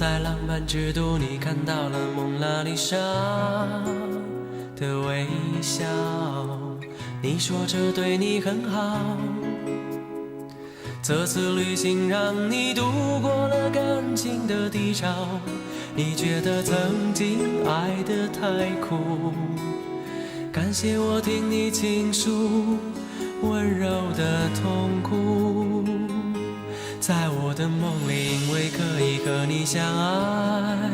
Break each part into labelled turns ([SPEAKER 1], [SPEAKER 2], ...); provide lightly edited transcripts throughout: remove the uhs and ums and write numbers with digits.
[SPEAKER 1] 在浪漫之都，你看到了蒙娜丽莎的微笑。你说这对你很好，这次旅行让你度过了感情的低潮。你觉得曾经爱得太苦，感谢我听你倾诉温柔的痛苦。在我的梦里，因为可以和你相爱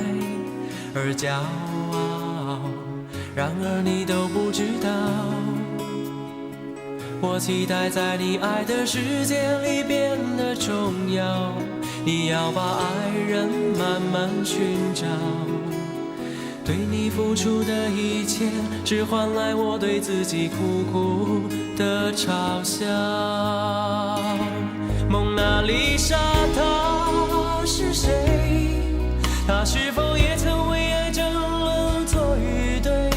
[SPEAKER 1] 而骄傲，然而你都不知道，我期待在你爱的世界里变得重要。你要把爱人慢慢寻找，对你付出的一切，只换来我对自己苦苦的嘲笑。蒙娜丽莎她是谁？她是否也曾为爱争论错与对？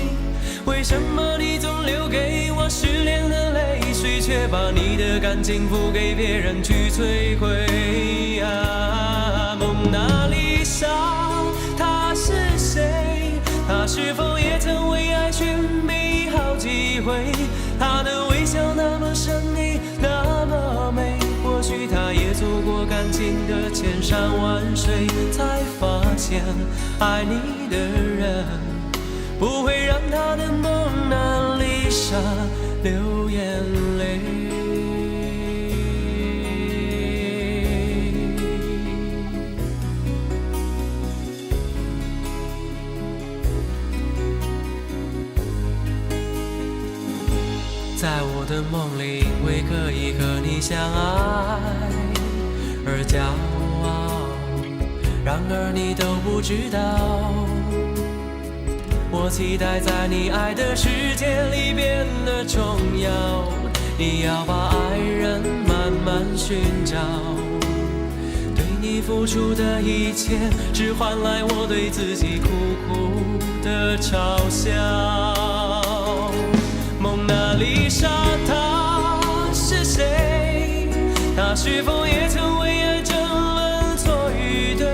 [SPEAKER 1] 为什么你总留给我失恋的泪水，却把你的感情付给别人去摧毁啊？蒙娜丽莎她是谁？她是否也曾为爱寻觅好几回？她的微笑那么神秘，那么美，或许她也走过感情的千山万水，才发现爱你的人不会让她的蒙娜丽莎流眼泪。在我的梦里，因为可以和你相爱而骄傲，然而你都不知道，我期待在你爱的世界里变得重要。你要把爱人慢慢寻找，对你付出的一切，只换来我对自己苦苦的嘲笑。蒙娜丽莎她是谁？她是否也曾为爱争论错与对？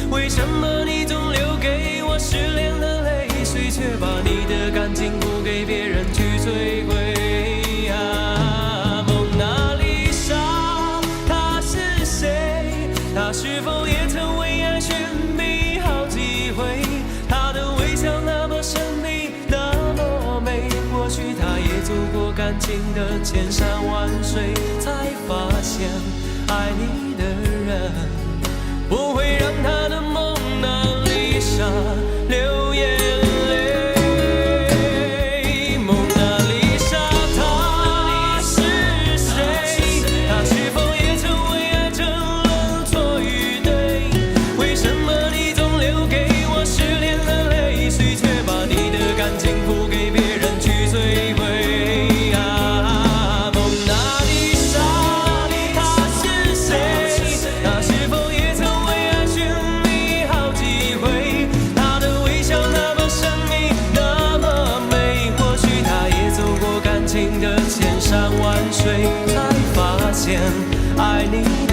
[SPEAKER 1] 为什么你总留给我失恋的泪水，却把你的感情付给别人去摧毁啊？蒙娜丽莎她是谁？她是否也曾为爱寻觅好几回？她的微笑那么神秘，那么美，或许她也走过感情的千山万水，才发现爱你的人不会让她的蒙娜丽莎流眼泪。蒙娜丽莎她是谁？她是否也曾为爱争论错与对？为什么你总留给我失恋的泪水，却把你的感情付给别人去摧毁啊？蒙娜丽莎她是谁？她是否也曾为爱寻觅好几回？她的微笑那么神秘，那么美，或许她也走过感情的千山万水，才发现爱你的